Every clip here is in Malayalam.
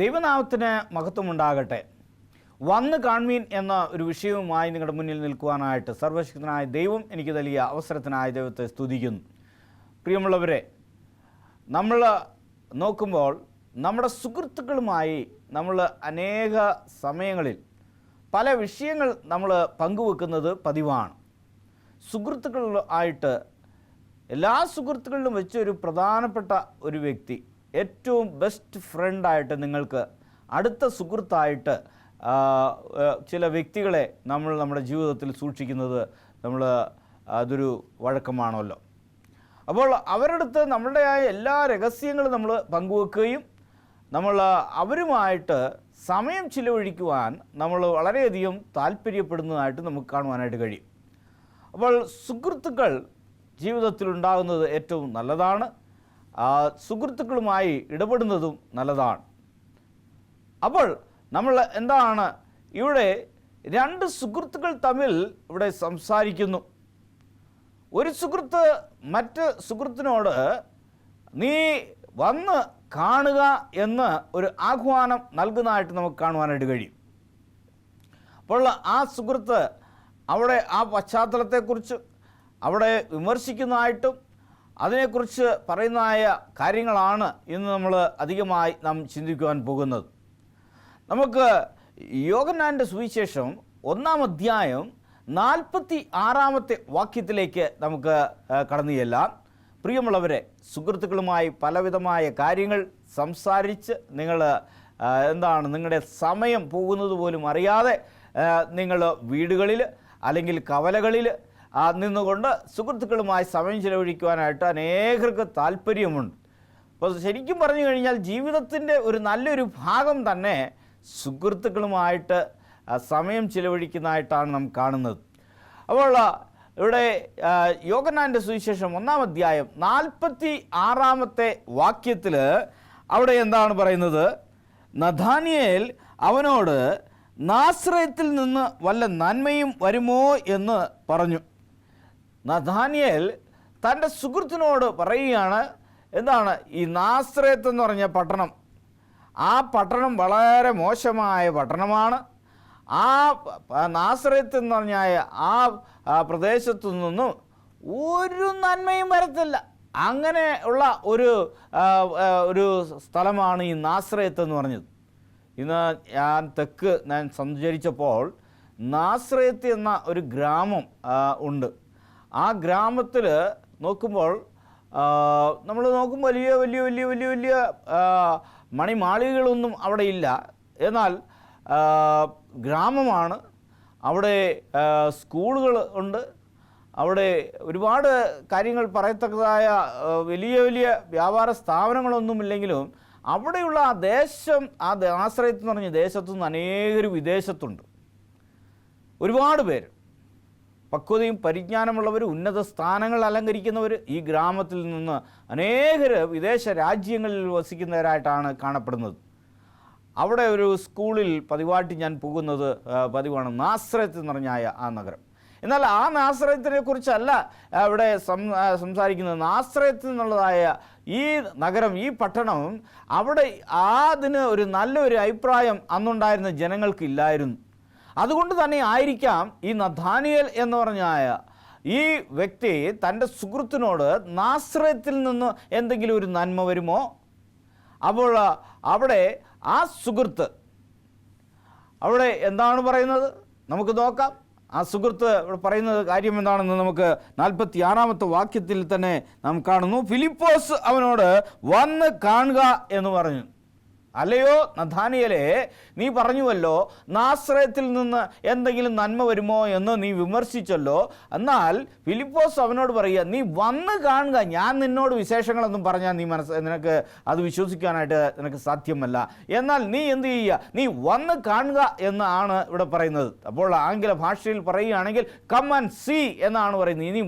ദൈവനാമത്തിന് മഹത്വമുണ്ടാകട്ടെ. വന്ന് കാൺമീൻ എന്ന ഒരു വിഷയവുമായി നിങ്ങളുടെ മുന്നിൽ നിൽക്കുവാനായിട്ട് സർവശക്തനായ ദൈവം എനിക്ക് നൽകിയ അവസരത്തിനായി ദൈവത്തെ സ്തുതിക്കുന്നു. പ്രിയമുള്ളവരെ, നമ്മൾ നോക്കുമ്പോൾ നമ്മുടെ സുഹൃത്തുക്കളുമായി നമ്മൾ അനേക സമയങ്ങളിൽ പല വിഷയങ്ങൾ നമ്മൾ പങ്കുവെക്കുന്നത് പതിവാണ്. സുഹൃത്തുക്കളായിട്ട് എല്ലാ സുഹൃത്തുക്കളിലും വെച്ചൊരു പ്രധാനപ്പെട്ട ഒരു വ്യക്തി, ഏറ്റവും ബെസ്റ്റ് ഫ്രണ്ടായിട്ട്, നിങ്ങൾക്ക് അടുത്ത സുഹൃത്തായിട്ട് ചില വ്യക്തികളെ നമ്മൾ നമ്മുടെ ജീവിതത്തിൽ സൂക്ഷിക്കുന്നത് അതൊരു വഴക്കമാണല്ലോ. അപ്പോൾ അവരുടെ അടുത്ത് നമ്മളുടെയായ എല്ലാ രഹസ്യങ്ങളും നമ്മൾ പങ്കുവെക്കുകയും നമ്മൾ അവരുമായിട്ട് സമയം ചിലവഴിക്കുവാൻ നമ്മൾ വളരെയധികം താല്പര്യപ്പെടുന്നതായിട്ട് നമുക്ക് കാണുവാനായിട്ട് കഴിയും. അപ്പോൾ സുഹൃത്തുക്കൾ ജീവിതത്തിലുണ്ടാകുന്നത് ഏറ്റവും നല്ലതാണ്. സുഹൃത്തുക്കളുമായി ഇടപെടുന്നതും നല്ലതാണ്. അപ്പോൾ നമ്മൾ എന്താണ് ഇവിടെ രണ്ട് സുഹൃത്തുക്കൾ തമ്മിൽ ഇവിടെ സംസാരിക്കുന്നു. ഒരു സുഹൃത്ത് മറ്റ് സുഹൃത്തിനോട് നീ വന്ന് കാണുക എന്ന് ഒരു ആഹ്വാനം നൽകുന്നതായിട്ട് നമുക്ക് കാണുവാനായിട്ട് കഴിയും. അപ്പോൾ ആ സുഹൃത്ത് അവിടെ ആ പശ്ചാത്തലത്തെക്കുറിച്ച് അവിടെ വിമർശിക്കുന്നതായിട്ടും അതിനെക്കുറിച്ച് പറയുന്നതായ കാര്യങ്ങളാണ് ഇന്ന് നമ്മൾ അധികമായി നാം ചിന്തിക്കുവാൻ പോകുന്നത്. നമുക്ക് യോഹന്നാൻ്റെ സുവിശേഷം 1-ാം അധ്യായം 46-ാമത്തെ വാക്യത്തിലേക്ക് നമുക്ക് കടന്നു ചെല്ലാം. പ്രിയമുള്ളവരെ, സുഹൃത്തുക്കളുമായി പലവിധമായ കാര്യങ്ങൾ സംസാരിച്ച് നിങ്ങളുടെ സമയം പോകുന്നത് പോലും അറിയാതെ നിങ്ങൾ വീടുകളിൽ അല്ലെങ്കിൽ കവലകളിൽ നിന്നുകൊണ്ട് സുഹൃത്തുക്കളുമായി സമയം ചിലവഴിക്കുവാനായിട്ട് അനേകർക്ക് താല്പര്യമുണ്ട്. അപ്പോൾ ശരിക്കും പറഞ്ഞു കഴിഞ്ഞാൽ ജീവിതത്തിൻ്റെ ഒരു നല്ലൊരു ഭാഗം തന്നെ സുഹൃത്തുക്കളുമായിട്ട് സമയം ചിലവഴിക്കുന്നതായിട്ടാണ് നാം കാണുന്നത്. അപ്പോൾ ഇവിടെ യോഹന്നാൻ്റെ സുവിശേഷം 1-ാം അധ്യായം 46-ാമത്തെ വാക്യത്തിൽ അവിടെ എന്താണ് പറയുന്നത്? നഥാനിയേൽ അവനോട് നാസറേത്തിൽ നിന്ന് വല്ല നന്മയും വരുമോ എന്ന് പറഞ്ഞു. നഥാനിയേൽ തൻ്റെ സുഹൃത്തിനോട് പറയുകയാണ്, എന്താണ് ഈ നാസറേത്ത് എന്ന് പറഞ്ഞ പട്ടണം? ആ പട്ടണം വളരെ മോശമായ പട്ടണമാണ്. ആ നാസറേത്ത് എന്ന് പറഞ്ഞാൽ ആ പ്രദേശത്തു നിന്നും ഒരു നന്മയും വരത്തില്ല. അങ്ങനെ ഉള്ള ഒരു സ്ഥലമാണ് ഈ നാസറേത്ത് എന്ന് പറഞ്ഞത്. ഇന്ന് ഞാൻ സഞ്ചരിച്ചപ്പോൾ നാസറേത്ത് എന്ന ഒരു ഗ്രാമം ഉണ്ട്. ആ ഗ്രാമത്തിൽ നോക്കുമ്പോൾ വലിയ വലിയ വലിയ വലിയ വലിയ മണിമാളികകളൊന്നും അവിടെ ഇല്ല. എന്നാൽ ഗ്രാമമാണ്. അവിടെ സ്കൂളുകൾ ഉണ്ട്. അവിടെ ഒരുപാട് കാര്യങ്ങൾ പറയത്തക്കതായ വലിയ വലിയ വ്യാപാര സ്ഥാപനങ്ങളൊന്നുമില്ലെങ്കിലും അവിടെയുള്ള ആ ദേശം, ആ ആശ്രയത്തിൽ എന്ന് പറഞ്ഞ ദേശത്തുനിന്ന് അനേകർ വിദേശത്തുണ്ട്. ഒരുപാട് പേര് പക്വതയും പരിജ്ഞാനമുള്ളവർ, ഉന്നത സ്ഥാനങ്ങൾ അലങ്കരിക്കുന്നവർ ഈ ഗ്രാമത്തിൽ നിന്ന് അനേകർ വിദേശ രാജ്യങ്ങളിൽ വസിക്കുന്നവരായിട്ടാണ് കാണപ്പെടുന്നത്. അവിടെ ഒരു സ്കൂളിൽ പതിവായിട്ട് ഞാൻ പോകുന്നത് പതിവാണ്, നാസറേത്ത് എന്ന് പറഞ്ഞായ ആ നഗരം. എന്നാൽ ആ നാസറേത്തിനെ കുറിച്ചല്ല ഇവിടെ സംസാരിക്കുന്നത്. നാസറേത്ത് എന്നുള്ളതായ ഈ നഗരം, ഈ പട്ടണം, അവിടെ അതിന് ഒരു നല്ലൊരു അഭിപ്രായം അന്നുണ്ടായിരുന്ന ജനങ്ങൾക്കില്ലായിരുന്നു. അതുകൊണ്ട് തന്നെ ആയിരിക്കാം ഈ നഥാനിയേൽ എന്ന് പറഞ്ഞായ ഈ വ്യക്തി തൻ്റെ സുഹൃത്തിനോട് നാസറേത്തിൽ നിന്ന് എന്തെങ്കിലും ഒരു നന്മ വരുമോ? അപ്പോൾ അവിടെ ആ സുഹൃത്ത് അവിടെ എന്താണ് പറയുന്നത് നമുക്ക് നോക്കാം. ആ സുഹൃത്ത് ഇവിടെ പറയുന്നത് കാര്യം എന്താണെന്ന് നമുക്ക് 46-ാമത്തെ വാക്യത്തിൽ തന്നെ നാം കാണുന്നു. ഫിലിപ്പോസ് അവനോട് വന്ന് കാണുക എന്ന് പറഞ്ഞു. അല്ലയോ നഥാനിയേലേ, നീ പറഞ്ഞുവല്ലോ നാസറേത്തിൽ നിന്ന് എന്തെങ്കിലും നന്മ വരുമോ എന്ന് നീ വിമർശിച്ചല്ലോ. എന്നാൽ ഫിലിപ്പോസ് അവനോട് പറയുക, നീ വന്ന് കാണുക. ഞാൻ നിന്നോട് വിശേഷങ്ങളൊന്നും പറഞ്ഞാൽ നിനക്ക് അത് വിശ്വസിക്കാനായിട്ട് നിനക്ക് സാധ്യമല്ല. എന്നാൽ നീ എന്ത് ചെയ്യുക? നീ വന്ന് കാണുക എന്നാണ് ഇവിടെ പറയുന്നത്. അപ്പോൾ ആംഗ്ല ഭാഷയിൽ പറയുകയാണെങ്കിൽ കം ആൻഡ് സീ എന്നാണ് പറയുന്നത്. നീ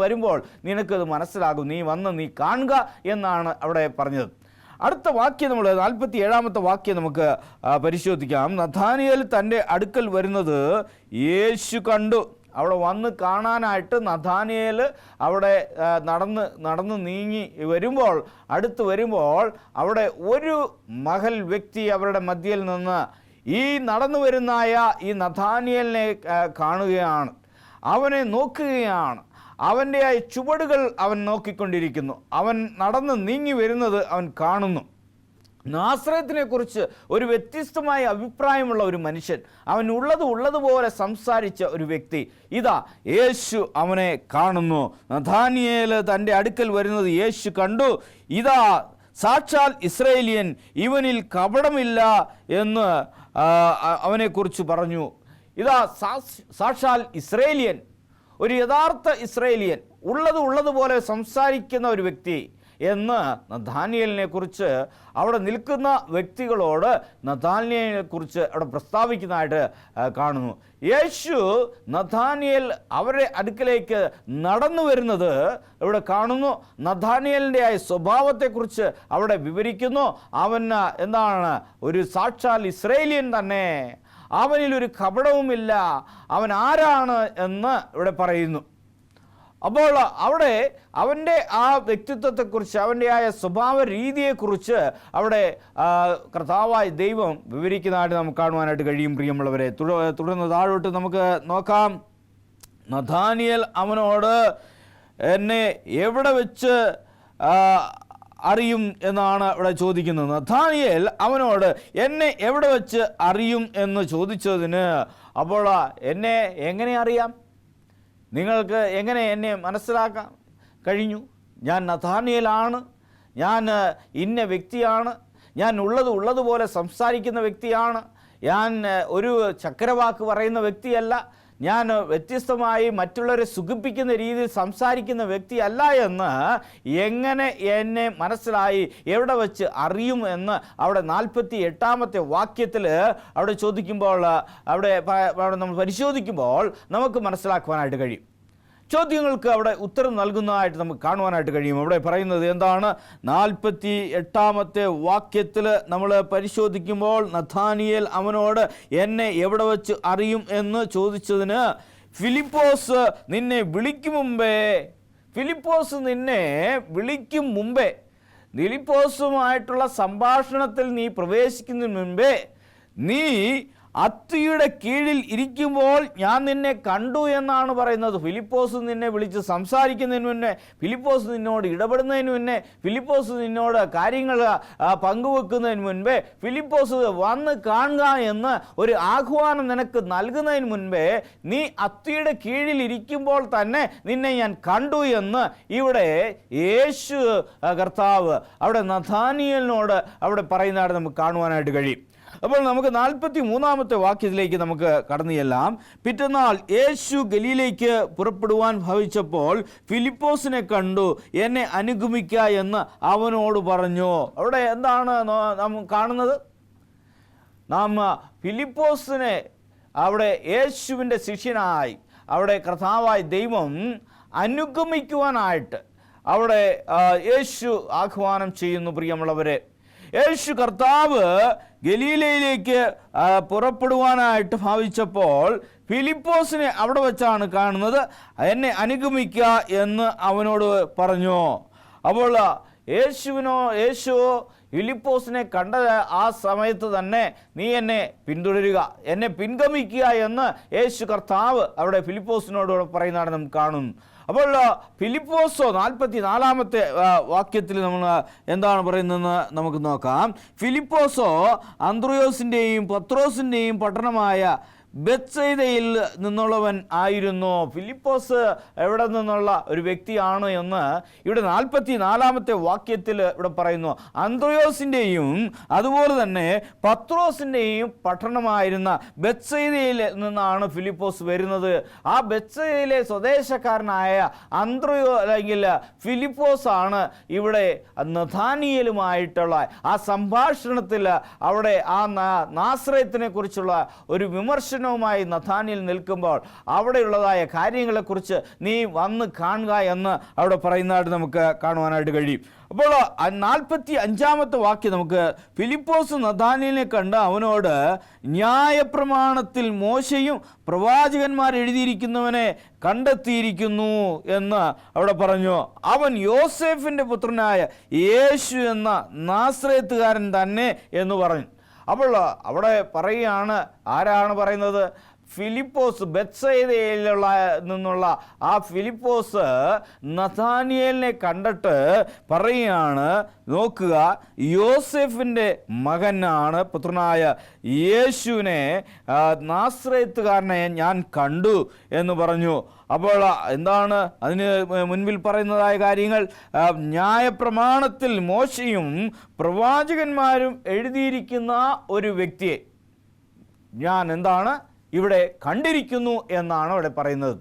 വരുമ്പോൾ നിനക്കത് മനസ്സിലാകും. നീ കാണുക എന്നാണ് അവിടെ പറഞ്ഞത്. അടുത്ത വാക്യം നമ്മൾ 47-ാമത്തെ വാക്യം നമുക്ക് പരിശോധിക്കാം. നഥാനിയേൽ തൻ്റെ അടുക്കൽ വരുന്നത് യേശു കണ്ടു. അവിടെ വന്ന് കാണാനായിട്ട് നഥാനിയേൽ അവിടെ നടന്ന് നീങ്ങി വരുമ്പോൾ, അടുത്ത് വരുമ്പോൾ അവിടെ ഒരു മഹൽ വ്യക്തി അവരുടെ മധ്യയിൽ നിന്ന് ഈ നടന്നു വരുന്നായ ഈ നഥാനിയേലിനെ കാണുകയാണ്, അവനെ നോക്കുകയാണ്. അവൻ്റെ ആ ചുവടുകൾ അവൻ നോക്കിക്കൊണ്ടിരിക്കുന്നു. അവൻ നടന്ന് നീങ്ങി വരുന്നത് അവൻ കാണുന്നു. നാസറേത്തിനെ കുറിച്ച് ഒരു വ്യത്യസ്തമായ അഭിപ്രായമുള്ള ഒരു മനുഷ്യൻ, അവൻ ഉള്ളതുപോലെ സംസാരിച്ച ഒരു വ്യക്തി. ഇതാ യേശു അവനെ കാണുന്നു. നഥാനിയേൽ തൻ്റെ അടുക്കൽ വരുന്നത് യേശു കണ്ടു. ഇതാ സാക്ഷാൽ ഇസ്രായേലിയൻ, ഇവനിൽ കപടമില്ല എന്ന് അവനെക്കുറിച്ച് പറഞ്ഞു. ഇതാ സാക്ഷാൽ ഇസ്രായേലിയൻ, ഒരു യഥാർത്ഥ ഇസ്രായേലിയൻ, ഉള്ളതുപോലെ സംസാരിക്കുന്ന ഒരു വ്യക്തി എന്ന് നഥാനിയേലിനെ കുറിച്ച് അവിടെ നിൽക്കുന്ന വ്യക്തികളോട് നഥാനിയേലിനെ കുറിച്ച് അവിടെ പ്രസ്താവിക്കുന്നതായിട്ട് കാണുന്നു. യേശു നഥാനിയേൽ അവരുടെ അടുക്കലേക്ക് നടന്നു വരുന്നത് ഇവിടെ കാണുന്നു. നഥാനിയേലിൻ്റെ ആ സ്വഭാവത്തെക്കുറിച്ച് അവിടെ വിവരിക്കുന്നു. അവൻ എന്താണ്, ഒരു സാക്ഷാൽ ഇസ്രായേലിയൻ തന്നെ, അവനിലൊരു കപടവുമില്ല, അവൻ ആരാണ് എന്ന് ഇവിടെ പറയുന്നു. അപ്പോൾ അവിടെ അവൻ്റെ ആ വ്യക്തിത്വത്തെക്കുറിച്ച്, അവൻ്റെ ആയ സ്വഭാവ രീതിയെക്കുറിച്ച് അവിടെ കർത്താവായ ദൈവം വിവരിക്കുന്നതായിട്ട് നമുക്ക് കാണുവാനായിട്ട് കഴിയും. പ്രിയമുള്ളവരെ, തുടർന്ന് താഴോട്ട് നമുക്ക് നോക്കാം. നഥാനിയേൽ അവനോട് എന്നെ എവിടെ വെച്ച് അറിയും എന്നാണ് ഇവിടെ ചോദിക്കുന്നത്. നഥാനിയേൽ അവനോട് എന്നെ എവിടെ വെച്ച് അറിയും എന്ന് ചോദിച്ചതിന്, അപ്പോൾ എന്നെ എങ്ങനെ അറിയാം, നിങ്ങൾക്ക് എങ്ങനെ എന്നെ മനസ്സിലാക്കാൻ കഴിഞ്ഞു? ഞാൻ നഥാനിയേലാണ്, ഞാൻ ഇന്ന വ്യക്തിയാണ്, ഞാൻ ഉള്ളതുപോലെ സംസാരിക്കുന്ന വ്യക്തിയാണ്, ഞാൻ ഒരു ചക്രവാക്ക് പറയുന്ന വ്യക്തിയല്ല, ഞാൻ വ്യത്യസ്തമായി മറ്റുള്ളവരെ സുഖിപ്പിക്കുന്ന രീതിയിൽ സംസാരിക്കുന്ന വ്യക്തിയല്ല എന്ന് എങ്ങനെ എന്നെ മനസ്സിലായി, എവിടെ വെച്ച് അറിയും എന്ന് അവിടെ 48-ാമത്തെ വാക്യത്തിൽ അവിടെ ചോദിക്കുമ്പോൾ, അവിടെ നമ്മൾ പരിശോധിക്കുമ്പോൾ നമുക്ക് മനസ്സിലാക്കുവാനായിട്ട് കഴിയും. ചോദ്യങ്ങൾക്ക് അവിടെ ഉത്തരം നൽകുന്നതായിട്ട് നമുക്ക് കാണുവാനായിട്ട് കഴിയും. അവിടെ പറയുന്നത് എന്താണ്? 48-ാമത്തെ വാക്യത്തിൽ നമ്മൾ പരിശോധിക്കുമ്പോൾ, നഥാനിയേൽ അവനോട് എന്നെ എവിടെ വെച്ച് അറിയും എന്ന് ചോദിച്ചതിന്, ഫിലിപ്പോസ് നിന്നെ വിളിക്കും മുമ്പേ, ഫിലിപ്പോസുമായിട്ടുള്ള സംഭാഷണത്തിൽ നീ പ്രവേശിക്കുന്നതിന് മുമ്പേ, നീ അത്തിയുടെ കീഴിൽ ഇരിക്കുമ്പോൾ ഞാൻ നിന്നെ കണ്ടു എന്നാണ് പറയുന്നത്. ഫിലിപ്പോസ് നിന്നെ വിളിച്ച് സംസാരിക്കുന്നതിന് മുന്നേ, ഫിലിപ്പോസ് നിന്നോട് ഇടപെടുന്നതിന് മുന്നേ, ഫിലിപ്പോസ് നിന്നോട് കാര്യങ്ങൾ പങ്കുവെക്കുന്നതിന് മുൻപേ, ഫിലിപ്പോസ് വന്ന് കാണുക എന്ന് ഒരു ആഹ്വാനം നിനക്ക് നൽകുന്നതിന് മുൻപേ, നീ അത്തിയുടെ കീഴിൽ ഇരിക്കുമ്പോൾ തന്നെ നിന്നെ ഞാൻ കണ്ടു എന്ന് ഇവിടെ യേശു കർത്താവ് അവിടെ നഥാനിയേലിനോട് അവിടെ പറയുന്നതായിട്ട് നമുക്ക് കാണുവാനായിട്ട് കഴിയും. അപ്പോൾ നമുക്ക് 43-ാമത്തെ വാക്യത്തിലേക്ക് നമുക്ക് കടന്നു ചെല്ലാം. പിറ്റന്നാൾ യേശു ഗലീലയ്ക്ക് പുറപ്പെടുവാൻ ഭവിച്ചപ്പോൾ ഫിലിപ്പോസിനെ കണ്ടു, എന്നെ അനുഗമിക്കുക എന്ന് അവനോട് പറഞ്ഞു. അവിടെ എന്താണ് നാം കാണുന്നത്? നാം ഫിലിപ്പോസിനെ അവിടെ യേശുവിൻ്റെ ശിഷ്യനായി അവിടെ കർത്താവായ ദൈവം അനുഗമിക്കുവാനായിട്ട് അവിടെ യേശു ആഹ്വാനം ചെയ്യുന്നു. പ്രിയമുള്ളവരെ, യേശു കർത്താവ് ഗലീലയിലേക്ക് പുറപ്പെടുവാനായിട്ട് ഭാവിച്ചപ്പോൾ ഫിലിപ്പോസിനെ അവിടെ വെച്ചാണ് കാണുന്നത്. എന്നെ അനുഗമിക്കുക എന്ന് അവനോട് പറഞ്ഞു. അപ്പോൾ യേശു ഫിലിപ്പോസിനെ കണ്ട ആ സമയത്ത് തന്നെ, നീ എന്നെ പിന്തുടരുക, എന്നെ പിൻഗമിക്കുക എന്ന് യേശു കർത്താവ് അവിടെ ഫിലിപ്പോസിനോട് പറയുന്നതാണ് നമുക്ക് കാണുന്നു. അപ്പോൾ ഫിലിപ്പോസോ 44-ാമത്തെ വാക്യത്തിൽ നമ്മൾ എന്താണ് പറയുന്നതെന്ന് നമുക്ക് നോക്കാം. ഫിലിപ്പോസോ അന്ത്രയോസിൻ്റെയും പത്രോസിൻ്റെയും പട്ടണമായ ബെത്സയിദയിൽ നിന്നുള്ളവൻ ആയിരുന്നു. ഫിലിപ്പോസ് എവിടെ നിന്നുള്ള ഒരു വ്യക്തിയാണ് എന്ന് ഇവിടെ 44-ാമത്തെ വാക്യത്തിൽ ഇവിടെ പറയുന്നു. അന്ത്രയോസിൻ്റെയും അതുപോലെ തന്നെ പത്രോസിൻ്റെയും പട്ടണമായിരുന്ന ബെത്സയിദയിൽ നിന്നാണ് ഫിലിപ്പോസ് വരുന്നത്. ആ ബെത്സയിലെ സ്വദേശക്കാരനായ അന്ത്രയോ അല്ലെങ്കിൽ ഫിലിപ്പോസ് ആണ് ഇവിടെ നഥാനിയേലുമായിട്ടുള്ള ആ സംഭാഷണത്തിൽ അവിടെ ആ നാസറേത്തിനെ കുറിച്ചുള്ള ഒരു വിമർശനം ദർശനവുമായി നഥാനിയേൽ നിൽക്കുമ്പോൾ അവിടെയുള്ളതായ കാര്യങ്ങളെക്കുറിച്ച് നീ വന്ന് കാണുക എന്ന് അവിടെ പറയുന്നതായിട്ട് നമുക്ക് കാണുവാനായിട്ട് കഴിയും. അപ്പോൾ 45-ാമത്തെ വാക്യം നമുക്ക്, ഫിലിപ്പോസ് നഥാനിയേലിനെ കണ്ട് അവനോട് ന്യായപ്രമാണത്തിൽ മോശയും പ്രവാചകന്മാർ എഴുതിയിരിക്കുന്നവനെ കണ്ടെത്തിയിരിക്കുന്നു എന്ന് അവിടെ പറഞ്ഞു. അവൻ യോസേഫിൻ്റെ പുത്രനായ യേശു എന്ന നാസറേത്തുകാരൻ തന്നെ എന്ന് പറഞ്ഞു. അപ്പോൾ അവിടെ പറയുകയാണ്, ആരാണ് പറയുന്നത്? ഫിലിപ്പോസ്, ബെത്സയിദയിലുള്ള നിന്നുള്ള ആ ഫിലിപ്പോസ് നഥാനിയേലിനെ കണ്ടിട്ട് പറയുകയാണ്, നോക്കുക, യോസേഫിൻ്റെ മകനാണ് പുത്രനായ യേശുവിനെ, നാസറേത്തുകാരനെ ഞാൻ കണ്ടു എന്ന് പറഞ്ഞു. അപ്പോൾ എന്താണ് അതിന് മുൻപിൽ പറയുന്നതായ കാര്യങ്ങൾ? ന്യായപ്രമാണത്തിൽ മോശയും പ്രവാചകന്മാരും എഴുതിയിരിക്കുന്ന ഒരു വ്യക്തിയെ ഞാൻ എന്താണ് ഇവിടെ കണ്ടിരിക്കുന്നു എന്നാണ് ഇവിടെ പറയുന്നത്.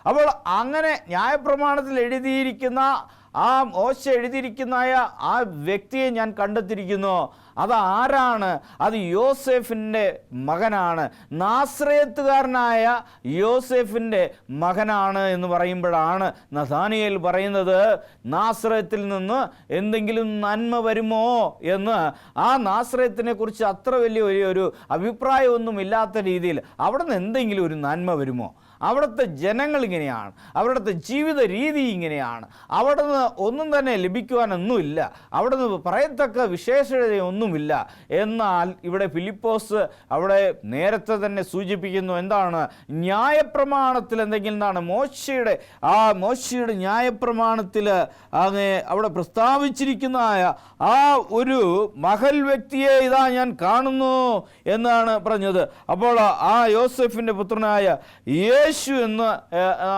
അപ്പോൾ അങ്ങനെ ന്യായപ്രമാണത്തിൽ എഴുതിയിരിക്കുന്ന ആ മോശ എഴുതിയിരിക്കുന്ന ആ വ്യക്തിയെ ഞാൻ കണ്ടെത്തിയിരിക്കുന്നു. അത് ആരാണ്? അത് യോസേഫിൻ്റെ മകനാണ്, നാസറേത്തുകാരനായ യോസേഫിൻ്റെ മകനാണ് എന്ന് പറയുമ്പോഴാണ് നഥാനിയേൽ പറയുന്നത്, നാസറേത്തിൽ നിന്ന് എന്തെങ്കിലും നന്മ വരുമോ എന്ന്. ആ നാസറേത്തിനെ കുറിച്ച് അത്ര വലിയൊരു അഭിപ്രായമൊന്നും ഇല്ലാത്ത രീതിയിൽ അവിടെ നിന്ന് എന്തെങ്കിലും ഒരു നന്മ വരുമോ? അവിടുത്തെ ജനങ്ങൾ ഇങ്ങനെയാണ്, അവിടുത്തെ ജീവിത രീതി ഇങ്ങനെയാണ്, അവിടെ നിന്ന് ഒന്നും തന്നെ ലഭിക്കുവാനൊന്നുമില്ല, അവിടെ നിന്ന് പറയത്തക്ക വിശേഷതയൊന്നുമില്ല. എന്നാൽ ഇവിടെ ഫിലിപ്പോസ് അവിടെ നേരത്തെ തന്നെ സൂചിപ്പിക്കുന്നു, എന്താണ്? ന്യായപ്രമാണത്തിൽ എന്തെങ്കിലും എന്താണ് മോശയുടെ ന്യായപ്രമാണത്തിൽ അവിടെ പ്രസ്താവിച്ചിരിക്കുന്നതായ ആ ഒരു മഹൽ വ്യക്തിയെ ഇതാ ഞാൻ കാണുന്നു എന്നാണ് പറഞ്ഞത്. അപ്പോൾ ആ യോസേഫിൻ്റെ പുത്രനായ യേശു എന്ന്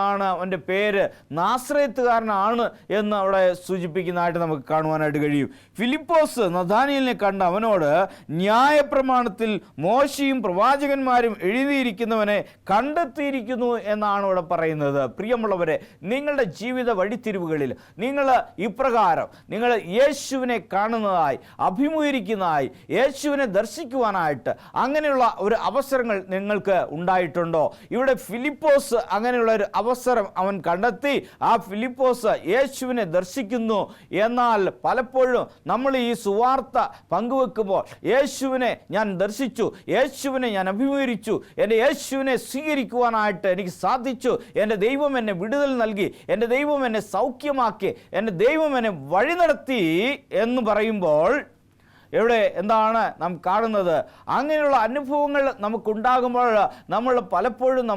ആണ് അവൻ്റെ പേര്, നാസറേത്തുകാരനാണ് എന്ന് അവിടെ സൂചിപ്പിക്കുന്നതായിട്ട് നമുക്ക് കാണുവാനായിട്ട് കഴിയും. ഫിലിപ്പോസ് നഥാനിയേലിനെ കണ്ട് അവനോട് ന്യായപ്രമാണത്തിൽ മോശയും പ്രവാചകന്മാരും എഴുതിയിരിക്കുന്നവനെ കണ്ടെത്തിയിരിക്കുന്നു എന്നാണ് ഇവിടെ പറയുന്നത്. പ്രിയമുള്ളവരെ, നിങ്ങളുടെ ജീവിത വഴിത്തിരിവുകളിൽ നിങ്ങൾ ഇപ്രകാരം നിങ്ങൾ യേശുവിനെ കാണുന്നതായി, അഭിമുഖീകരിക്കുന്നതായി, യേശുവിനെ ദർശിക്കുവാനായിട്ട് അങ്ങനെയുള്ള ഒരു അവസരങ്ങൾ നിങ്ങൾക്ക് ഉണ്ടായിട്ടുണ്ടോ? ഇവിടെ ഫിലിപ്പോസ് അങ്ങനെയുള്ള ഒരു അവസരം അവൻ കണ്ടെത്തി. ആ ഫിലിപ്പോസ് യേശുവിനെ ദർശിക്കുന്നു. എന്നാൽ പലപ്പോഴും നമ്മൾ ഈ സുവാർത്ത പങ്കുവെക്കുമ്പോൾ, യേശുവിനെ ഞാൻ ദർശിച്ചു, യേശുവിനെ ഞാൻ അഭിമുഖീകരിച്ചു, എൻ്റെ യേശുവിനെ സ്വീകരിക്കുവാനായിട്ട് എനിക്ക് സാധിച്ചു, എൻ്റെ ദൈവം എന്നെ വിടുതൽ നൽകി, എൻ്റെ ദൈവം എന്നെ സൗഖ്യമാക്കി, എൻ്റെ ദൈവം എന്നെ വഴി നടത്തി എന്ന് പറയുമ്പോൾ ഇവിടെ എന്താണ് നാം കാണുന്നത്? അങ്ങനെയുള്ള അനുഭവങ്ങൾ നമുക്കുണ്ടാകുമ്പോൾ നമ്മൾ പലപ്പോഴും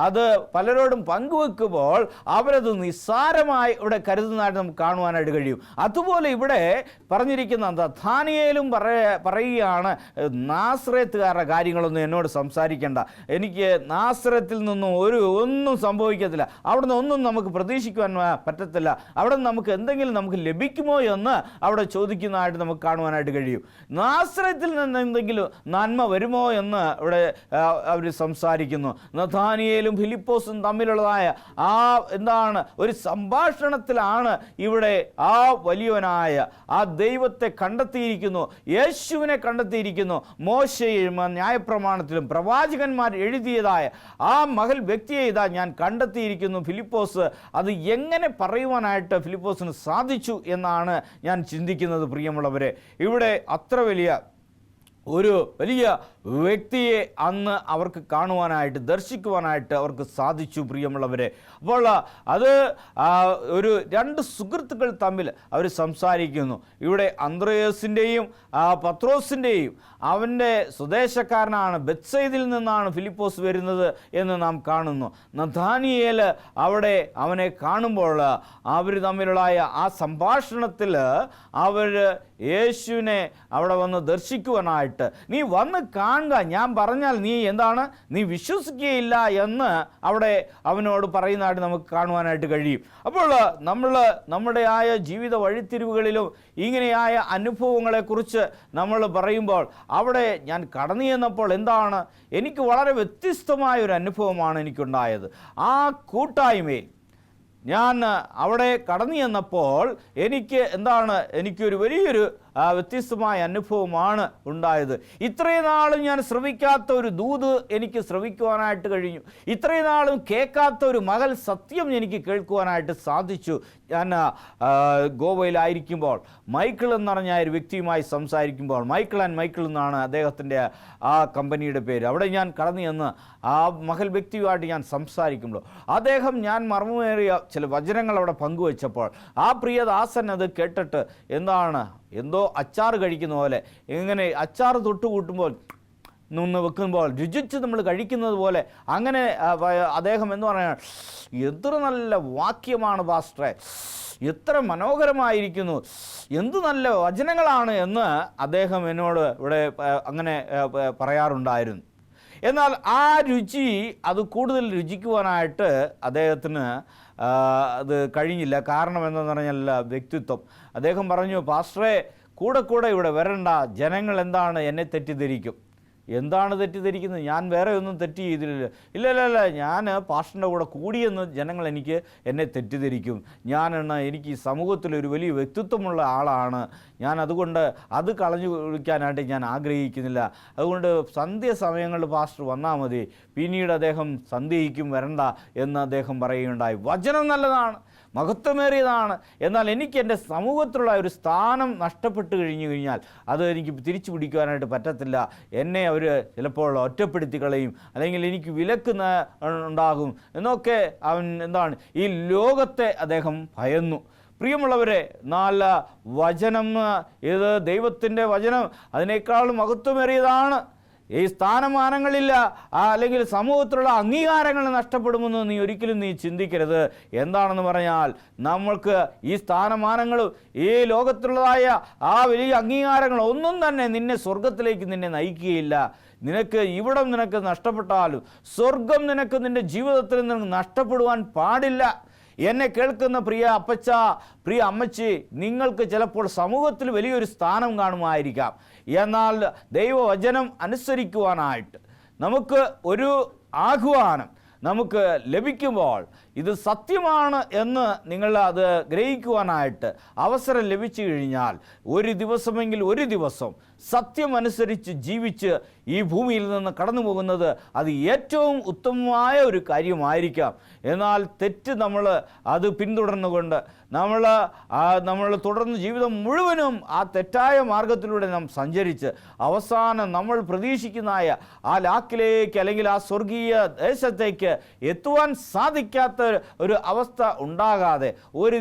അത് പലരോടും പങ്കുവെക്കുമ്പോൾ അവരത് നിസ്സാരമായി ഇവിടെ കരുതുന്നതായിട്ട് നമുക്ക് കാണുവാനായിട്ട് കഴിയും. അതുപോലെ ഇവിടെ പറഞ്ഞിരിക്കുന്ന നഥാനിയേലും പറയുകയാണ്, നാസറേത്തുകാരുടെ കാര്യങ്ങളൊന്നും എന്നോട് സംസാരിക്കേണ്ട, എനിക്ക് നാസറത്തിൽ നിന്നും ഒന്നും സംഭവിക്കത്തില്ല, അവിടെ നിന്ന് ഒന്നും നമുക്ക് പ്രതീക്ഷിക്കുവാൻ പറ്റത്തില്ല, അവിടെ നിന്ന് നമുക്ക് ലഭിക്കുമോ എന്ന് അവിടെ ചോദിക്കുന്നതായിട്ട് നമുക്ക് കാണുവാനായിട്ട് കഴിയും. നാസറത്തിൽ നിന്ന് എന്തെങ്കിലും നന്മ വരുമോ എന്ന് ഇവിടെ അവർ സംസാരിക്കുന്നു. നഥാനിയേലും ഫിലിപ്പോസും തമ്മിലുള്ളതായ ഒരു സംഭാഷണത്തിലാണ് ഇവിടെ ആ വലിയവനായ ആ ദൈവത്തെ കണ്ടെത്തിയിരിക്കുന്നു, യേശുവിനെ കണ്ടെത്തിയിരിക്കുന്നു. മോശയും ന്യായപ്രമാണത്തിലും പ്രവാചകന്മാർ എഴുതിയതായ ആ മഹൽ വ്യക്തിയെ ഇതാ ഞാൻ കണ്ടെത്തിയിരിക്കുന്നു. ഫിലിപ്പോസ് അത് എങ്ങനെ പറയുവാനായിട്ട് ഫിലിപ്പോസിന് സാധിച്ചു എന്നാണ് ഞാൻ ചിന്തിക്കുന്നത്. പ്രിയമുള്ളവരെ, ഇവിടെ അത്ര വലിയ വ്യക്തിയെ അന്ന് അവർക്ക് കാണുവാനായിട്ട്, ദർശിക്കുവാനായിട്ട് അവർക്ക് സാധിച്ചു. പ്രിയമുള്ളവരെ, അപ്പോൾ അത് രണ്ട് സുഹൃത്തുക്കൾ തമ്മിൽ അവർ സംസാരിക്കുന്നു. ഇവിടെ അന്ത്രേസിൻ്റെയും പത്രോസിൻ്റെയും അവൻ്റെ സ്വദേശക്കാരനാണ്, ബെത്സയിദിൽ നിന്നാണ് ഫിലിപ്പോസ് വരുന്നത് എന്ന് നാം കാണുന്നു. നഥാനിയേൽ അവിടെ അവനെ കാണുമ്പോൾ അവർ തമ്മിലുള്ള ആ സംഭാഷണത്തിൽ അവർ യേശുവിനെ അവിടെ വന്ന് ദർശിക്കുവാനായിട്ട്, നീ വന്ന് കാണുക, ഞാൻ പറഞ്ഞാൽ നീ വിശ്വസിക്കുകയില്ല എന്ന് അവിടെ അവനോട് പറയുന്നതായിട്ട് നമുക്ക് കാണുവാനായിട്ട് കഴിയും. അപ്പോൾ നമ്മുടെ ജീവിത വഴിത്തിരിവുകളിലും ഇങ്ങനെയായ അനുഭവങ്ങളെക്കുറിച്ച് നമ്മൾ പറയുമ്പോൾ, അവിടെ ഞാൻ കടന്നു ചെന്നപ്പോൾ എനിക്ക് വളരെ വ്യത്യസ്തമായ ഒരു അനുഭവമാണ് എനിക്കുണ്ടായത്. ആ കൂട്ടായ്മയിൽ ഞാൻ അവിടെ കടന്നു ചെന്നപ്പോൾ എനിക്കൊരു വലിയൊരു വ്യത്യസ്തമായ അനുഭവമാണ് ഉണ്ടായത്. ഇത്രയും നാളും ഞാൻ ശ്രവിക്കാത്ത ഒരു ദൂത് എനിക്ക് ശ്രവിക്കുവാനായിട്ട് കഴിഞ്ഞു. ഇത്രയും നാളും കേൾക്കാത്ത ഒരു മകൾ സത്യം എനിക്ക് കേൾക്കുവാനായിട്ട് സാധിച്ചു. ഞാൻ ഗോവയിലായിരിക്കുമ്പോൾ മൈക്കിൾ എന്ന് പറഞ്ഞ ഒരു വ്യക്തിയുമായി സംസാരിക്കുമ്പോൾ, മൈക്കിൾ ആൻഡ് മൈക്കിൾ എന്നാണ് അദ്ദേഹത്തിൻ്റെ ആ കമ്പനിയുടെ പേര്. അവിടെ ഞാൻ കടന്നു ചെന്ന് ആ മകൾ വ്യക്തിയുമായിട്ട് ഞാൻ സംസാരിക്കുമ്പോൾ അദ്ദേഹം ഞാൻ മർമ്മമേറിയ ചില വചനങ്ങൾ അവിടെ പങ്കുവച്ചപ്പോൾ ആ പ്രിയദാസൻ അത് കേട്ടിട്ട് എന്തോ അച്ചാർ കഴിക്കുന്ന പോലെ, ഇങ്ങനെ അച്ചാർ തൊട്ട് കൂട്ടുമ്പോൾ നിന്ന് വെക്കുമ്പോൾ രുചിച്ച് നമ്മൾ കഴിക്കുന്നത് പോലെ അങ്ങനെ അദ്ദേഹം എന്ന് പറഞ്ഞാൽ എത്ര നല്ല വാക്യമാണ് പാസ്റ്ററെ, എത്ര മനോഹരമായിരിക്കുന്നു, എന്തു നല്ല വചനങ്ങളാണ് എന്ന് അദ്ദേഹം എന്നോട് ഇവിടെ അങ്ങനെ പറയാറുണ്ടായിരുന്നു. എന്നാൽ ആ രുചി അത് കൂടുതൽ രുചിക്കുവാനായിട്ട് അദ്ദേഹത്തിന് അത് കഴിഞ്ഞില്ല. കാരണം എന്താണെന്ന് പറഞ്ഞാൽ വ്യക്തിത്വം. അദ്ദേഹം പറഞ്ഞു, പാസ്റ്ററെ കൂടെ ഇവിടെ വരണ്ട, ജനങ്ങൾ എന്താണ് എന്നെ തെറ്റിദ്ധരിക്കും. എന്താണ് തെറ്റിദ്ധരിക്കുന്നത്? ഞാൻ വേറെ ഒന്നും തെറ്റ് ചെയ്തില്ല. ഇല്ല, ഞാൻ പാസ്റ്ററിൻ്റെ കൂടെ കൂടിയെന്ന് ജനങ്ങൾ എന്നെ തെറ്റിദ്ധരിക്കും. എനിക്ക് ഈ സമൂഹത്തിലൊരു വലിയ വ്യക്തിത്വമുള്ള ആളാണ് ഞാൻ, അതുകൊണ്ട് അത് കളഞ്ഞു കുളിക്കാനായിട്ട് ഞാൻ ആഗ്രഹിക്കുന്നില്ല. അതുകൊണ്ട് സന്ധ്യ സമയങ്ങളിൽ പാസ്റ്റർ വന്നാൽ മതി, പിന്നീട് അദ്ദേഹം സന്ധ്യയ്ക്കും വരണ്ട എന്ന് അദ്ദേഹം പറയുകയുണ്ടായി. വചനം നല്ലതാണ്, മഹത്വമേറിയതാണ്. എന്നാൽ എനിക്ക് എൻ്റെ സമൂഹത്തിലുള്ള ഒരു സ്ഥാനം നഷ്ടപ്പെട്ട് കഴിഞ്ഞാൽ അത് എനിക്ക് തിരിച്ചു പിടിക്കുവാനായിട്ട് പറ്റത്തില്ല. എന്നെ അവർ ചിലപ്പോൾ ഒറ്റപ്പെടുത്തി കളയും, അല്ലെങ്കിൽ എനിക്ക് വിലക്ക് ഉണ്ടാകും എന്നൊക്കെ അവൻ ഈ ലോകത്തെ അദ്ദേഹം ഭയന്നു. പ്രിയമുള്ളവരെ, നല്ല വചനം, ഇത് ദൈവത്തിൻ്റെ വചനം അതിനേക്കാളും മഹത്വമേറിയതാണ്. ഈ സ്ഥാനമാനങ്ങളില്ല, അല്ലെങ്കിൽ സമൂഹത്തിലുള്ള അംഗീകാരങ്ങൾ നഷ്ടപ്പെടുമെന്ന് ഒരിക്കലും ചിന്തിക്കരുത്. എന്താണെന്ന് പറഞ്ഞാൽ നമ്മൾക്ക് ഈ സ്ഥാനമാനങ്ങളും ഈ ലോകത്തിലുള്ളതായ ആ വലിയ അംഗീകാരങ്ങളും ഒന്നും തന്നെ നിന്നെ സ്വർഗത്തിലേക്ക് നയിക്കുകയില്ല. നിനക്ക് നഷ്ടപ്പെട്ടാലും സ്വർഗം നിന്റെ ജീവിതത്തിൽ നിനക്ക് നഷ്ടപ്പെടുവാൻ പാടില്ല. എന്നെ കേൾക്കുന്ന പ്രിയ അപ്പച്ച, പ്രിയ അമ്മച്ചി, നിങ്ങൾക്ക് ചിലപ്പോൾ സമൂഹത്തിൽ വലിയൊരു സ്ഥാനം കാണുമായിരിക്കാം. എന്നാൽ ദൈവവചനം അനുസരിക്കുവാനായിട്ട് നമുക്ക് ഒരു ആഹ്വാനം നമുക്ക് ലഭിക്കുമ്പോൾ ഇത് സത്യമാണ് എന്ന് നിങ്ങൾ അത് ഗ്രഹിക്കുവാനായിട്ട് അവസരം ലഭിച്ചു കഴിഞ്ഞാൽ ഒരു ദിവസം സത്യമനുസരിച്ച് ജീവിച്ച് ഈ ഭൂമിയിൽ നിന്ന് കടന്നു പോകുന്നത് അത് ഏറ്റവും ഉത്തമമായ ഒരു കാര്യമായിരിക്കാം. എന്നാൽ തെറ്റ് അത് പിന്തുടർന്നുകൊണ്ട് നമ്മൾ തുടർന്ന് ജീവിതം മുഴുവനും ആ തെറ്റായ മാർഗത്തിലൂടെ നാം സഞ്ചരിച്ച് അവസാനം നമ്മൾ പ്രതീക്ഷിക്കുന്നതായ ആ ലാക്കിലേക്ക് അല്ലെങ്കിൽ ആ സ്വർഗീയ ദേശത്തേക്ക് എത്തുവാൻ സാധിക്കാത്ത ഒരു അവസ്ഥ ഉണ്ടാകാതെ ഒരു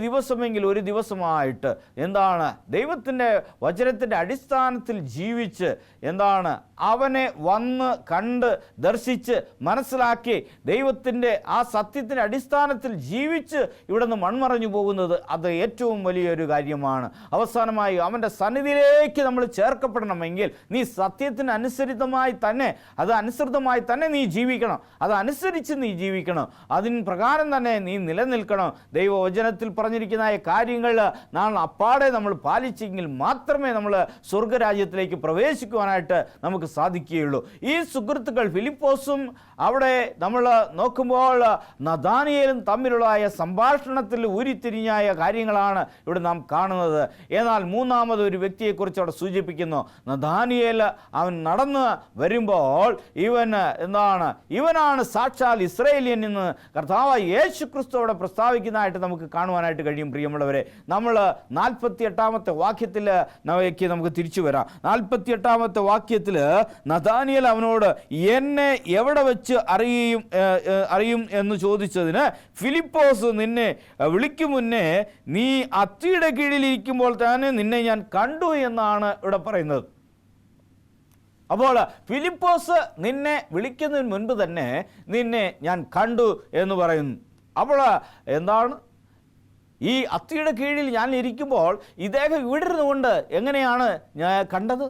ദിവസമായിട്ട് ദൈവത്തിൻ്റെ വചനത്തിൻ്റെ അടിസ്ഥാനത്തിൽ ജീവിച്ച് അവനെ വന്ന് കണ്ട് ദർശിച്ച് മനസ്സിലാക്കി ദൈവത്തിൻ്റെ ആ സത്യത്തിൻ്റെ അടിസ്ഥാനത്തിൽ ജീവിച്ച് ഇവിടെ നിന്ന് മൺമറഞ്ഞു പോകുന്നത് അത് ഏറ്റവും വലിയൊരു കാര്യമാണ്. അവസാനമായി അവൻ്റെ സന്നിധിയിലേക്ക് നമ്മൾ ചേർക്കപ്പെടണമെങ്കിൽ നീ സത്യത്തിന് അനുസൃതമായി തന്നെ നീ ജീവിക്കണം. അതനുസരിച്ച് നീ ജീവിക്കണം. അതിന് പ്രകാരം തന്നെ നീ നിലനിൽക്കണം. ദൈവവചനത്തിൽ പറഞ്ഞിരിക്കുന്ന കാര്യങ്ങൾ നാം അപ്പാടെ നമ്മൾ പാലിച്ചെങ്കിൽ മാത്രമേ നമ്മൾ സ്വർഗരാജ്യത്തിലേക്ക് പ്രവേശിക്കുവാനായിട്ട് നമുക്ക് സാധിക്കുകയുള്ളൂ. ഈ സുഹൃത്തുക്കൾ ഫിലിപ്പോസും അവിടെ നമ്മൾ നോക്കുമ്പോൾ നഥാനിയേലും തമ്മിലുള്ള സംഭാഷണത്തിൽ ഉരുത്തിരിഞ്ഞായ കാര്യങ്ങളാണ് ഇവിടെ നാം കാണുന്നത്. എന്നാൽ മൂന്നാമത് ഒരു വ്യക്തിയെക്കുറിച്ച് അവിടെ സൂചിപ്പിക്കുന്നു. നഥാനിയേൽ അവൻ നടന്ന് വരുമ്പോൾ ഇവനാണ് സാക്ഷാൽ ഇസ്രായേലിയൻ എന്ന് കർത്താവായ യേശു ക്രിസ്തു അവിടെ പ്രസ്താവിക്കുന്നതായിട്ട് നമുക്ക് കാണുവാനായിട്ട് കഴിയും. പ്രിയമുള്ളവരെ, നമ്മൾ 48-ാമത്തെ വാക്യത്തിൽ നമുക്ക് തിരിച്ചു വരാം. 48-ാമത്തെ വാക്യത്തിൽ നഥാനിയേൽ അവനോട് എന്നെ എവിടെ വെച്ച് അറിയും എന്ന് ചോദിച്ചതിന് ഫിലിപ്പോസ് നിന്നെ വിളിക്കും മുന്നേ നീ അത്തിയുടെ കീഴിലിരിക്കുമ്പോൾ തന്നെ നിന്നെ ഞാൻ കണ്ടു എന്നാണ് ഇവിടെ പറയുന്നത്. അപ്പോൾ ഫിലിപ്പോസ് നിന്നെ വിളിക്കുന്നതിന് മുൻപ് തന്നെ നിന്നെ ഞാൻ കണ്ടു എന്ന് പറയുന്നു. അപ്പോൾ ഈ അത്തിയുടെ കീഴിൽ ഞാൻ ഇരിക്കുമ്പോൾ ഇദ്ദേഹം ഇവിടെ ഇരുന്നുകൊണ്ട് എങ്ങനെയാണ് ഞാൻ കണ്ടത്?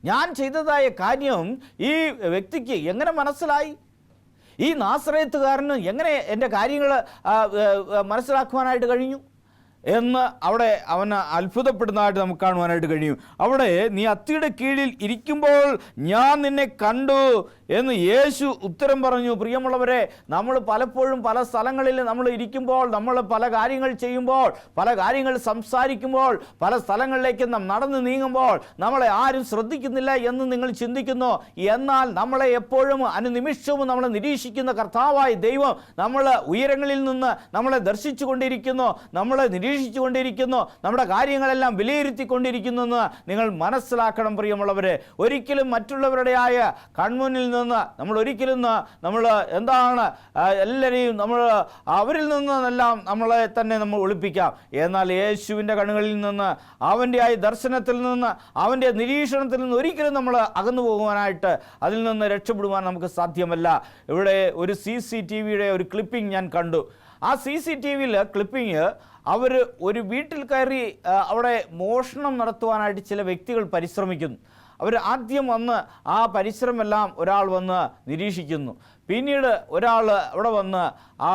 ഞാൻ ചെയ്തതായ കാര്യം ഈ വ്യക്തിക്ക് എങ്ങനെ മനസ്സിലായി? ഈ നാസറേത്തുകാരന് എങ്ങനെ എൻ്റെ കാര്യങ്ങൾ മനസ്സിലാക്കുവാനായിട്ട് കഴിഞ്ഞു എന്ന് അവിടെ അവന് അത്ഭുതപ്പെടുന്നതായിട്ട് നമുക്ക് കാണുവാനായിട്ട് കഴിയും. അവിടെ നീ അത്തിയുടെ കീഴിൽ ഇരിക്കുമ്പോൾ ഞാൻ നിന്നെ കണ്ടു എന്ന് യേശു ഉത്തരം പറഞ്ഞു. പ്രിയമുള്ളവരെ, നമ്മൾ പലപ്പോഴും പല സ്ഥലങ്ങളിൽ നമ്മൾ ഇരിക്കുമ്പോൾ, നമ്മൾ പല കാര്യങ്ങൾ ചെയ്യുമ്പോൾ, പല കാര്യങ്ങൾ സംസാരിക്കുമ്പോൾ, പല സ്ഥലങ്ങളിലേക്ക് നാം നടന്നു നീങ്ങുമ്പോൾ നമ്മളെ ആരും ശ്രദ്ധിക്കുന്നില്ല എന്ന് നിങ്ങൾ ചിന്തിക്കുന്നു. എന്നാൽ നമ്മളെ എപ്പോഴും അനുനിമിഷവും നമ്മളെ നിരീക്ഷിക്കുന്ന കർത്താവായ ദൈവം നമ്മൾ ഉയരങ്ങളിൽ നിന്ന് നമ്മളെ ദർശിച്ചു കൊണ്ടിരിക്കുന്നു, നമ്മളെ നിരീക്ഷിച്ചു കൊണ്ടിരിക്കുന്നു, നമ്മുടെ കാര്യങ്ങളെല്ലാം വിലയിരുത്തിക്കൊണ്ടിരിക്കുന്നു എന്ന് നിങ്ങൾ മനസ്സിലാക്കണം. പ്രിയമുള്ളവരെ, ഒരിക്കലും മറ്റുള്ളവരുടെയായ കൺമുന്നിൽ നിന്ന് നമ്മൾ എന്താണ് എല്ലാവരെയും അവരിൽ നിന്നെല്ലാം നമ്മളെ തന്നെ നമ്മൾ ഒളിപ്പിക്കാം. എന്നാൽ യേശുവിൻ്റെ കണ്ണുകളിൽ നിന്ന്, അവൻ്റെ ആ ദർശനത്തിൽ നിന്ന്, അവൻ്റെ നിരീക്ഷണത്തിൽ നിന്ന് ഒരിക്കലും നമ്മൾ അകന്നു പോകുവാനായിട്ട്, അതിൽ നിന്ന് രക്ഷപ്പെടുവാൻ നമുക്ക് സാധ്യമല്ല. ഇവിടെ ഒരു CCTVയുടെ ഒരു ക്ലിപ്പിംഗ് ഞാൻ കണ്ടു. ആ CCTVയിൽ ക്ലിപ്പിംഗ്, അവർ ഒരു വീട്ടിൽ കയറി അവിടെ മോഷണം നടത്തുവാനായിട്ട് ചില വ്യക്തികൾ പരിശ്രമിക്കുന്നു. അവർ ആദ്യം വന്ന് ആ പരിസരമെല്ലാം ഒരാൾ വന്ന് നിരീക്ഷിക്കുന്നു. പിന്നീട് ഒരാൾ അവിടെ വന്ന് ആ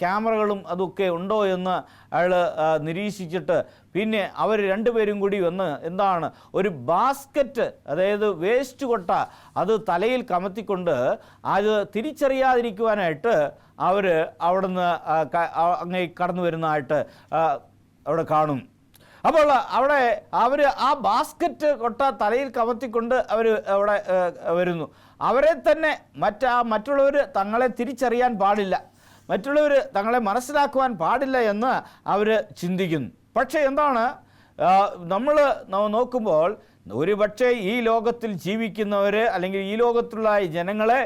ക്യാമറകളും അതൊക്കെ ഉണ്ടോ എന്ന് അയാൾ നിരീക്ഷിച്ചിട്ട് പിന്നെ അവർ രണ്ടുപേരും കൂടി വന്ന് എന്താണ് ഒരു ബാസ്ക്കറ്റ്, അതായത് വേസ്റ്റ് കൊട്ട, അത് തലയിൽ കമത്തിക്കൊണ്ട് അത് തിരിച്ചറിയാതിരിക്കുവാനായിട്ട് അവർ അവിടുന്ന് അങ്ങേ കടന്നു വരുന്നതായിട്ട് അവിടെ കാണും. അപ്പോൾ അവിടെ അവർ ആ ബാസ്ക്കറ്റ് കൊട്ട തലയിൽ കമത്തിക്കൊണ്ട് അവർ അവിടെ വരുന്നു. അവരെ തന്നെ മറ്റുള്ളവർ തങ്ങളെ തിരിച്ചറിയാൻ പാടില്ല, മറ്റുള്ളവർ തങ്ങളെ മനസ്സിലാക്കുവാൻ പാടില്ല എന്ന് അവർ ചിന്തിക്കുന്നു. പക്ഷേ എന്താണ്, നമ്മൾ നോക്കുമ്പോൾ ഒരു പക്ഷേ ഈ ലോകത്തിൽ ജീവിക്കുന്നവർ അല്ലെങ്കിൽ ഈ ലോകത്തുള്ള ജനങ്ങളെ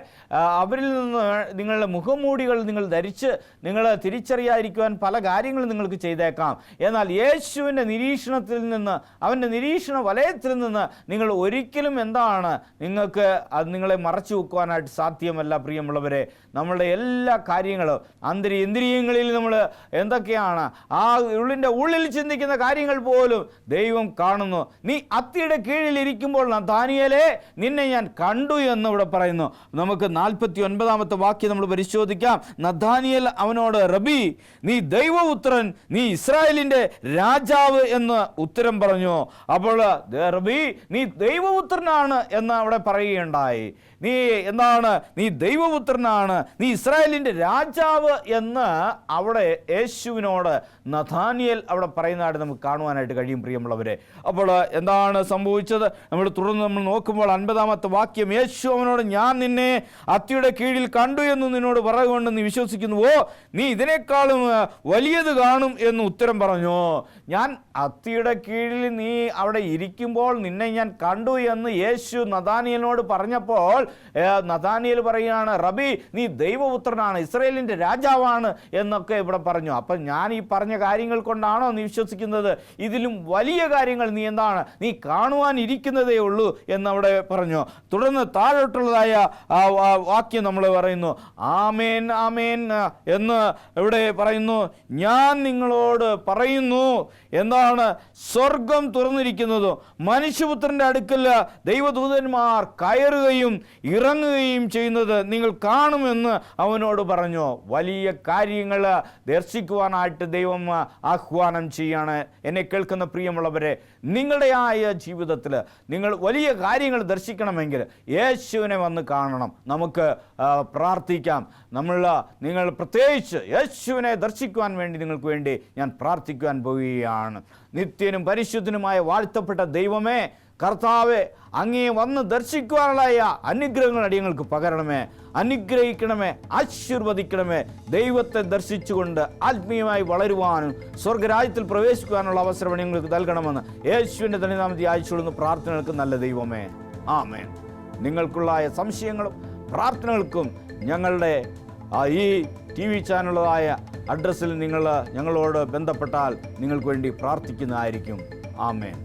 അവരിൽ നിന്ന് നിങ്ങളുടെ മുഖംമൂടികൾ നിങ്ങൾ ധരിച്ച് നിങ്ങൾ തിരിച്ചറിയാതിരിക്കുവാൻ പല കാര്യങ്ങളും നിങ്ങൾക്ക് ചെയ്തേക്കാം. എന്നാൽ യേശുവിൻ്റെ നിരീക്ഷണത്തിൽ നിന്ന്, അവൻ്റെ നിരീക്ഷണ വലയത്തിൽ നിന്ന് നിങ്ങൾ ഒരിക്കലും നിങ്ങൾക്ക് അത് നിങ്ങളെ മറച്ചു വെക്കുവാനായിട്ട് സാധ്യമല്ല. പ്രിയമുള്ളവരെ, നമ്മളുടെ എല്ലാ കാര്യങ്ങളും ഇന്ദ്രിയങ്ങളിൽ നമ്മൾ എന്തൊക്കെയാണ് ആ ഉള്ളിൽ ചിന്തിക്കുന്ന കാര്യങ്ങൾ പോലും ദൈവം കാണുന്നു. നീ അത്തിയുടെ കീഴിലിരിക്കുമ്പോൾ നഥാനിയേലേ, നിന്നെ ഞാൻ കണ്ടു എന്ന് ഇവിടെ പറയുന്നു. നമുക്ക് 49-ാമത്തെ വാക്യം നമ്മൾ പരിശോധിക്കാം. നഥാനിയേൽ അവനോട്, റബി, നീ ദൈവപുത്രൻ, നീ ഇസ്രായേലിൻ്റെ രാജാവ് എന്ന് ഉത്തരം പറഞ്ഞു. അപ്പോൾ റബി, നീ ദൈവപുത്രനാണ് എന്ന് അവിടെ പറയുകയുണ്ടായി. നീ ദൈവപുത്രനാണ്, നീ ഇസ്രായേലിൻ്റെ രാജാവ് എന്ന് അവിടെ യേശുവിനോട് നഥാനിയേൽ അവിടെ പറയുന്നതായിട്ട് നമുക്ക് കാണുവാനായിട്ട് കഴിയും. പ്രിയമുള്ളവരെ, അപ്പോൾ എന്താണ് സംഭവിച്ചത്? തുടർന്ന് നമ്മൾ നോക്കുമ്പോൾ 50-ാമത്തെ വാക്യം, യേശു അവനോട്, ഞാൻ നിന്നെ അത്തിയുടെ കീഴിൽ കണ്ടു എന്ന് നിന്നോട് പറയുകൊണ്ട് നീ വിശ്വസിക്കുന്നുവോ? നീ ഇതിനേക്കാളും വലിയത് കാണും എന്ന് ഉത്തരം പറഞ്ഞു. ഞാൻ അത്തിയുടെ കീഴിൽ നീ അവിടെ ഇരിക്കുമ്പോൾ നിന്നെ ഞാൻ കണ്ടു എന്ന് യേശു നഥാനിയേലിനോട് പറഞ്ഞപ്പോൾ നഥാനിയേൽ പറയുകയാണ്, റബി, നീ ദൈവപുത്രനാണ്, ഇസ്രായേലിൻ്റെ രാജാവാണ് എന്നൊക്കെ ഇവിടെ പറഞ്ഞു. അപ്പം ഞാൻ ഈ പറഞ്ഞ കാര്യങ്ങൾ കൊണ്ടാണോ നീ വിശ്വസിക്കുന്നത്? ഇതിലും വലിയ കാര്യങ്ങൾ നീ കാണുവാൻ ഇരിക്കുന്നതേ ഉള്ളൂ എന്നവിടെ പറഞ്ഞു. തുടർന്ന് താഴോട്ടുള്ളതായ വാക്യം നമ്മൾ പറയുന്നു, ആമേൻ ആമേൻ എന്ന് ഇവിടെ പറയുന്നു. ഞാൻ നിങ്ങളോട് പറയുന്നു, സ്വർഗം തുറന്നിരിക്കുന്നതും മനുഷ്യപുത്രൻ്റെ അടുക്കൽ ദൈവദൂതന്മാർ കയറുകയും ഇറങ്ങുകയും ചെയ്യുന്നത് നിങ്ങൾ കാണുമെന്ന് അവനോട് പറഞ്ഞു. വലിയ കാര്യങ്ങൾ ദർശിക്കുവാനായിട്ട് ദൈവം ആഹ്വാനം ചെയ്യാണ്. എന്നെ കേൾക്കുന്ന പ്രിയമുള്ളവരെ, നിങ്ങളുടെ ജീവിതത്തിൽ നിങ്ങൾ വലിയ കാര്യങ്ങൾ ദർശിക്കണമെങ്കിൽ യേശുവിനെ വന്ന് കാണണം. നമുക്ക് പ്രാർത്ഥിക്കാം. നിങ്ങൾ പ്രത്യേകിച്ച് യേശുവിനെ ദർശിക്കുവാൻ വേണ്ടി നിങ്ങൾക്ക് വേണ്ടി ഞാൻ പ്രാർത്ഥിക്കുവാൻ പോവുകയാണ്. നിത്യനും പരിശുദ്ധനുമായ വാഴ്ത്തപ്പെട്ട ദൈവമേ, കർത്താവെ, അങ്ങേ വന്ന് ദർശിക്കുവാനുള്ള അനുഗ്രഹങ്ങൾ അടിയങ്ങൾക്ക് പകരണമേ, അനുഗ്രഹിക്കണമേ, ആശീർവദിക്കണമേ. ദൈവത്തെ ദർശിച്ചുകൊണ്ട് ആത്മീയമായി വളരുവാനും സ്വർഗരാജ്യത്തിൽ പ്രവേശിക്കുവാനുള്ള അവസരം നിങ്ങൾക്ക് നൽകണമെന്ന് യേശുവിൻ്റെ ധന്യനാമത്തിൽ അയച്ചുകൊള്ളുന്ന പ്രാർത്ഥനകൾക്ക് നല്ല ദൈവമേ, ആമേൻ. നിങ്ങൾക്കുള്ള സംശയങ്ങളും പ്രാർത്ഥനകൾക്കും ഞങ്ങളുടെ ഈ TV ചാനലുകളായ അഡ്രസ്സിൽ നിങ്ങൾ ഞങ്ങളോട് ബന്ധപ്പെട്ടാൽ നിങ്ങൾക്ക് വേണ്ടി പ്രാർത്ഥിക്കുന്നതായിരിക്കും. ആമേൻ.